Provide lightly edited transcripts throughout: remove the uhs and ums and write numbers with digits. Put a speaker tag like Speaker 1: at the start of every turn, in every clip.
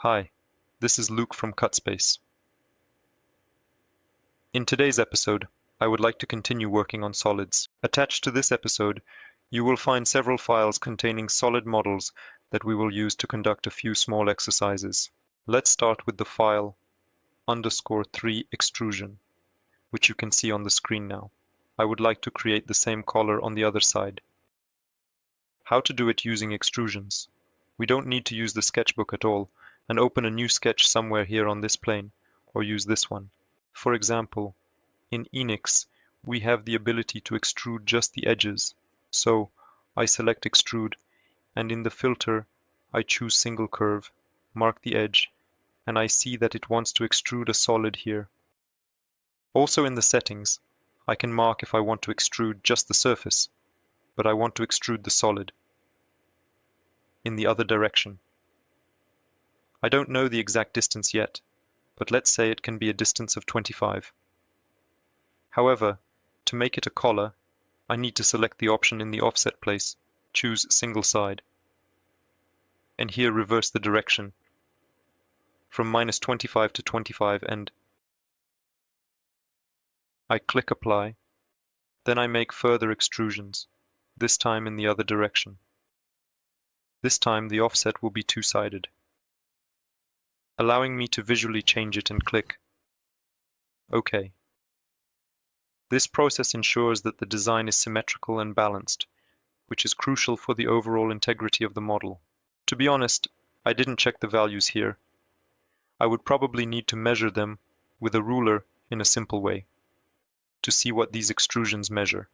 Speaker 1: Hi, this is Luke from CutSpace. In today's episode, I would like to continue working on solids. Attached to this episode, you will find several files containing solid models that we will use to conduct a few small exercises. Let's start with the file _3 extrusion, which you can see on the screen now. I would like to create the same color on the other side. How to do it using extrusions. We don't need to use the sketchbook at all, and open a new sketch somewhere here on this plane, or use this one. For example, in NX, we have the ability to extrude just the edges. So I select extrude, and in the filter, I choose single curve, mark the edge, and I see that it wants to extrude a solid here. Also in the settings, I can mark if I want to extrude just the surface, but I want to extrude the solid in the other direction. I don't know the exact distance yet, but let's say it can be a distance of 25. However, to make it a collar, I need to select the option in the offset place, choose single side, and here reverse the direction from -25 to 25, and I click apply. Then I make further extrusions, this time in the other direction. This time the offset will be two-sided, allowing me to visually change it and click OK. This process ensures that the design is symmetrical and balanced, which is crucial for the overall integrity of the model. To be honest, I didn't check the values here. I would probably need to measure them with a ruler in a simple way to see what these extrusions measure.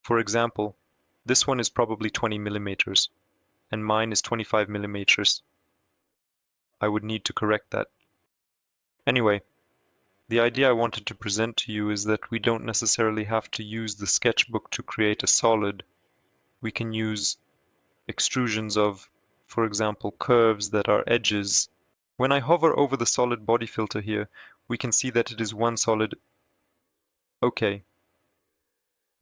Speaker 1: For example, this one is probably 20 millimeters, and mine is 25 millimeters. I would need to correct that. Anyway, the idea I wanted to present to you is that we don't necessarily have to use the sketchbook to create a solid. We can use extrusions of, for example, curves that are edges. When I hover over the solid body filter here, we can see that it is one solid. Okay.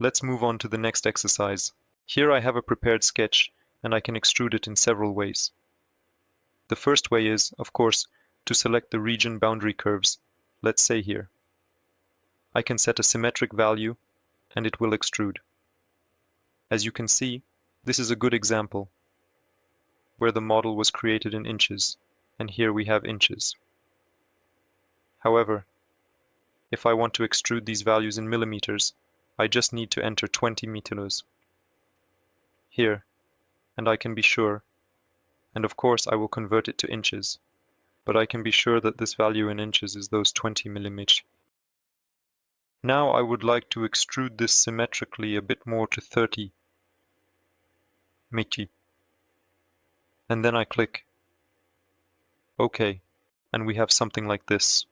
Speaker 1: Let's move on to the next exercise. Here I have a prepared sketch, and I can extrude it in several ways. The first way is, of course, to select the region boundary curves. Let's say here. I can set a symmetric value, and it will extrude. As you can see, this is a good example, where the model was created in inches, and here we have inches. However, if I want to extrude these values in millimeters, I just need to enter 20 meters here, and I can be sure, and of course I will convert it to inches, but I can be sure that this value in inches is those 20 millimeters. Now I would like to extrude this symmetrically a bit more to 30 meters, and then I click OK, and we have something like this.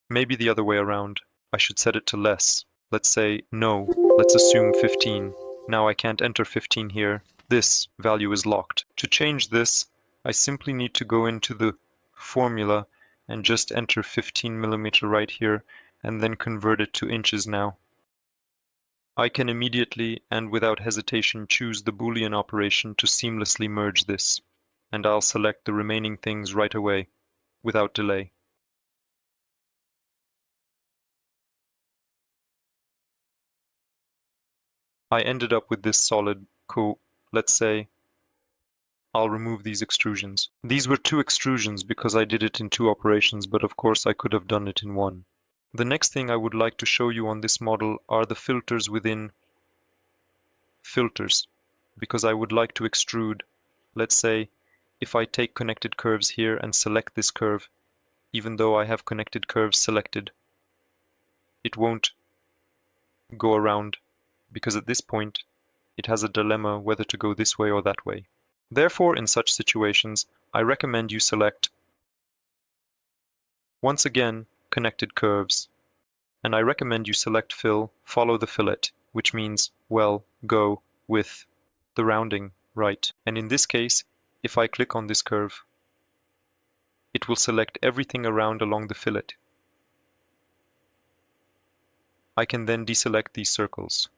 Speaker 1: Maybe the other way around. I should set it to less. Let's say no. Let's assume 15. Now I can't enter 15 here. This value is locked. To change this, I simply need to go into the formula and just enter 15 millimeter right here and then convert it to inches now. I can immediately and without hesitation choose the Boolean operation to seamlessly merge this, and I'll select the remaining things right away, without delay. I ended up with this solid. Cool. Let's say I'll remove these extrusions. These were two extrusions because I did it in two operations, but of course I could have done it in one. The next thing I would like to show you on this model are the filters within filters, because I would like to extrude. Let's say if I take connected curves here and select this curve, even though I have connected curves selected, it won't go around, because at this point it has a dilemma whether to go this way or that way. Therefore, in such situations, I recommend you select, once again, connected curves, and I recommend you select fill, follow the fillet, which means, well, go with the rounding right. And in this case, if I click on this curve, it will select everything around along the fillet. I can then deselect these circles.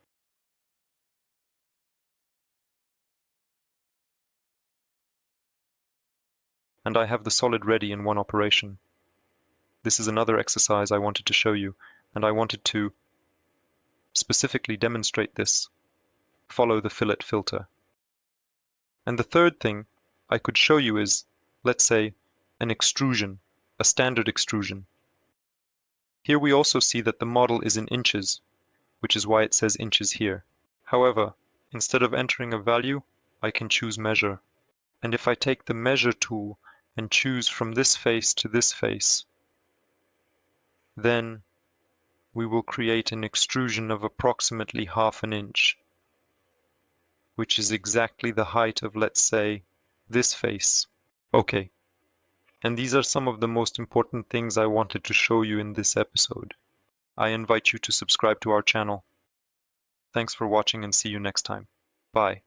Speaker 1: and I have the solid ready in one operation. This is another exercise I wanted to show you, and I wanted to specifically demonstrate this. Follow the fillet filter. And the third thing I could show you is, let's say, an extrusion, a standard extrusion. Here we also see that the model is in inches, which is why it says inches here. However, instead of entering a value, I can choose measure. And if I take the measure tool and choose from this face to this face, then we will create an extrusion of approximately 1/2 inch, which is exactly the height of, let's say, this face. Okay, and these are some of the most important things I wanted to show you in this episode. I invite you to subscribe to our channel. Thanks for watching and see you next time. Bye.